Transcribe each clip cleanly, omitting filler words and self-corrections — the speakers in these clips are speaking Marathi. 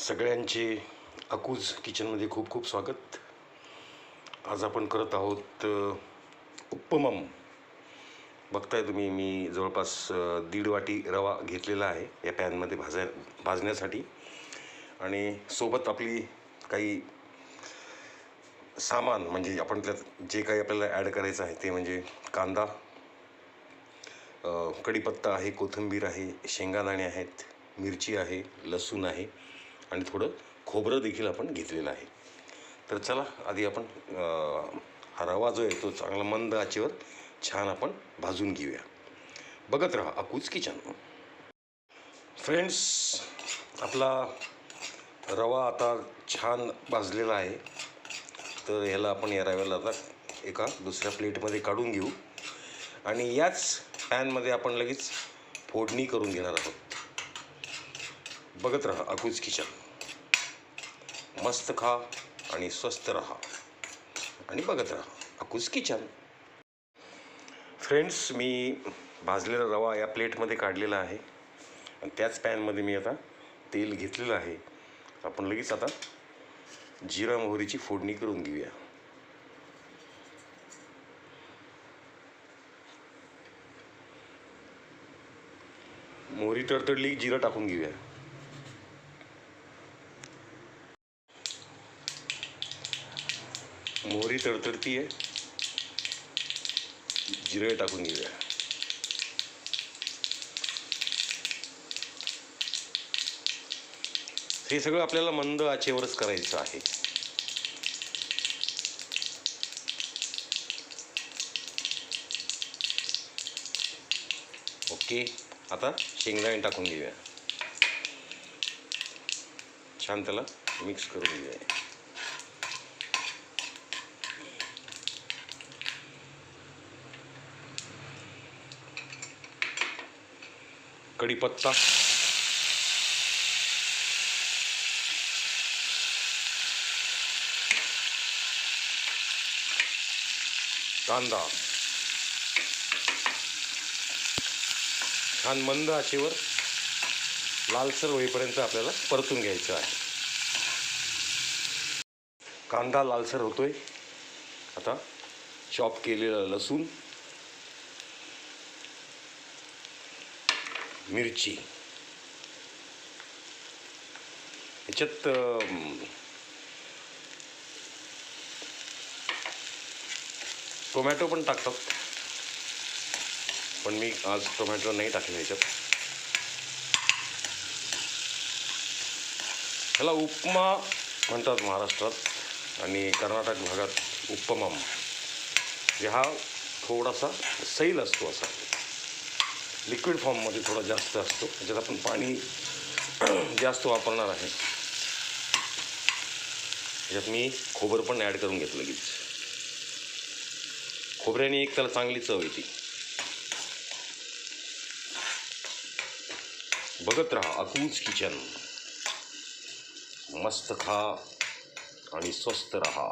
सगळ्यांचे अकूज किचनमध्ये खूप खूप स्वागत. आज आपण करत आहोत उपमम. बघताय तुम्ही, मी जवळपास 1.5 वाटी रवा घेतलेला आहे या पॅनमध्ये भाजण्यासाठी. आणि सोबत आपली काही सामान, म्हणजे आपण त्यात जे काही आपल्याला ॲड करायचं आहे ते म्हणजे कांदा, कढीपत्ता आहे, कोथिंबीर आहे, शेंगादाणे आहेत, मिरची आहे, लसूण आहे आणि थोडं खोबरं देखील आपण घेतलेलं आहे. तर चला आधी आपण हा रवा जो आहे तो चांगला मंद आचेवर छान आपण भाजून घेऊया. बघत राहा अकूज किचन. फ्रेंड्स, आपला रवा आता छान भाजलेला आहे. तर ह्याला आपण या रव्याला आता एका दुसऱ्या प्लेटमध्ये काढून घेऊ आणि याच पॅनमध्ये आपण लगेच फोडणी करून घेणार आहोत. बघत राहा अकूज किचन. मस्त खा आणि स्वस्त राहा आणि बघत राहा अकूज किचन. फ्रेंड्स, मी भाजलेला रवा या प्लेटमध्ये काढलेला आहे आणि त्याच पॅनमध्ये मी आता तेल घेतलेलं आहे. आपण लगेच आता जिरा मोहरीची फोडणी करून घेऊया. मोहरी तडतडली, जिरं टाकून घेऊया. मोहरी तडतडती आहे, जिरे टाकून घेऊया. हे सगळं आपल्याला मंद आचेवरच करायचं आहे. ओके, आता शेंगदाणे टाकून घेऊया. छान त्याला मिक्स करून घेऊया. कढीपत्ता, कांदा छान मंद आचेवर लालसर होईपर्यंत आपल्याला परतून घ्यायचं आहे. कांदा लालसर होतोय. आता चॉप केलेलं लसूण, मिरची, ह्याच्यात टोमॅटो पण टाकतात, पण मी आज टोमॅटो नाही टाकले ह्याच्यात. ह्याला उपमा म्हणतात महाराष्ट्रात आणि कर्नाटक भागात उपमम. हा थोडासा सैल असतो, असा लिक्विड फॉर्ममध्ये थोडा जास्त असतो. त्याच्यात आपण पाणी जास्त वापरणार आहे. ह्याच्यात मी खोबरं पण ॲड करून घेतलं लगेच. खोबऱ्याने एक त्याला चांगली चव येते. बघत राहा अकूज किचन. मस्त खा आणि स्वस्त राहा.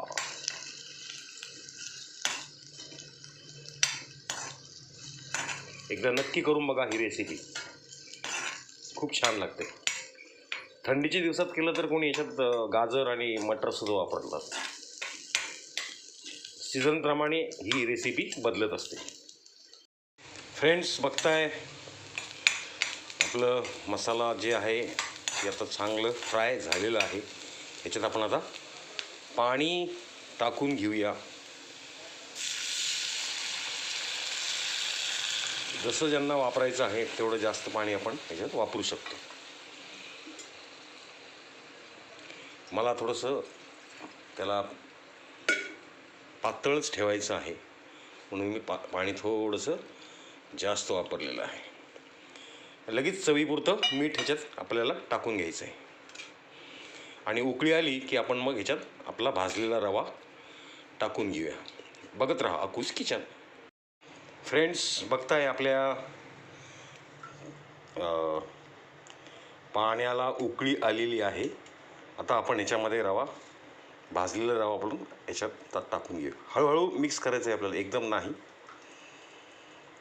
एकदा नक्की करून बघा ही रेसिपी, खूप छान लागते. थंडीच्या दिवसात केलं तर कोणी याच्यात गाजर आणि मटर सुद्धा वापरतात. सीझनप्रमाणे ही रेसिपी बदलत असते. फ्रेंड्स, बघताय आपलं मसाला जे आहे ते आता चांगलं फ्राय झालेलं आहे. याच्यात आपण आता पाणी टाकून घेऊया. जसं ज्यांना वापरायचं आहे तेवढं जास्त पाणी आपण याच्यात वापरू शकतो. मला थोडंसं त्याला पातळच ठेवायचं आहे म्हणून मी पाणी थोडंसं जास्त वापरलेलं आहे. लगेच चवीपुरतं मीठ ह्याच्यात आपल्याला टाकून घ्यायचं आहे आणि उकळी आली की आपण मग ह्याच्यात आपला भाजलेला रवा टाकून घेऊया. बघत राहा अकूज किचन. फ्रेंड्स, बघताय आपल्या पाण्याला उकळी आलेली आहे. आता आपण ह्याच्यामध्ये भाजलेला रवा आपण ह्याच्यात टाकून घेऊ. हळूहळू मिक्स करायचं आहे आपल्याला, एकदम नाही.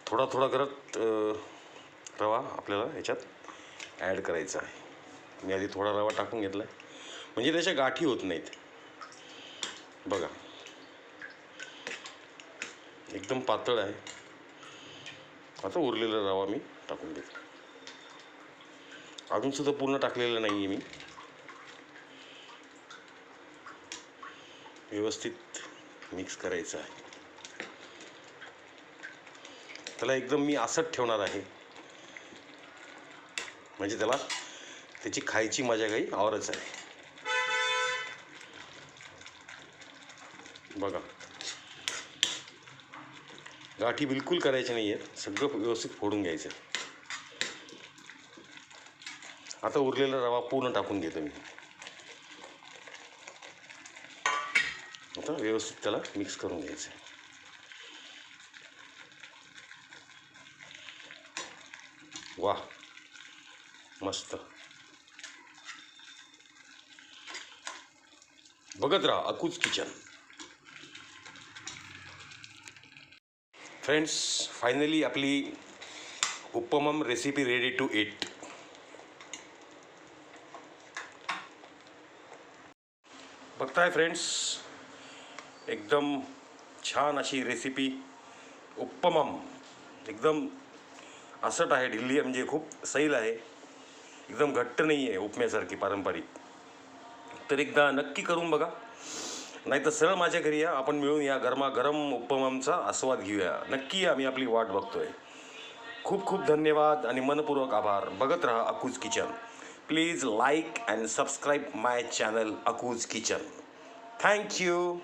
थोडा थोडा करत रवा आपल्याला ह्याच्यात ॲड करायचा आहे. मी आधी थोडा रवा टाकून घेतला आहे, म्हणजे त्याच्या गाठी होत नाहीत. बघा एकदम पातळ आहे. आता उरलेला रवा मी टाकून देतो. अजूनसुद्धा पूर्ण टाकलेलं नाही आहे मी. व्यवस्थित मिक्स करायचं आहे. त्याला एकदम मी असंच ठेवणार आहे, म्हणजे त्याला त्याची खायची मजा काही औरच आहे. बघा गाठी बिलकुल करायच्या नाही आहेत, सगळं व्यवस्थित फोडून घ्यायचं. आता उरलेला रवा पूर्ण टाकून घेतो मी. आता व्यवस्थित त्याला मिक्स करून घ्यायचं. वाह मस्त. बघत राहा अकूज किचन. फ्रेंड्स, फायनली आपली उपमम रेसिपी रेडी टू ईट. बघताय फ्रेंड्स, एकदम छान अशी रेसिपी उपमम. एकदम असट आहे, ढिल्ली म्हणजे खूप सैल आहे, एकदम घट्ट नाही आहे उपम्यासारखी पारंपरिक. तर एकदा नक्की करून बघा, नाही तर सरळ माझ्या घरी या, आपण मिळून या गरमागरम उपममचा आस्वाद घेऊया. नक्की आम्ही आपली वाट बघतोय. खूप खूप धन्यवाद आणि मनपूर्वक आभार. बघत राहा अकूज kitchen. Please like and subscribe my channel अकूज किचन. Thank you.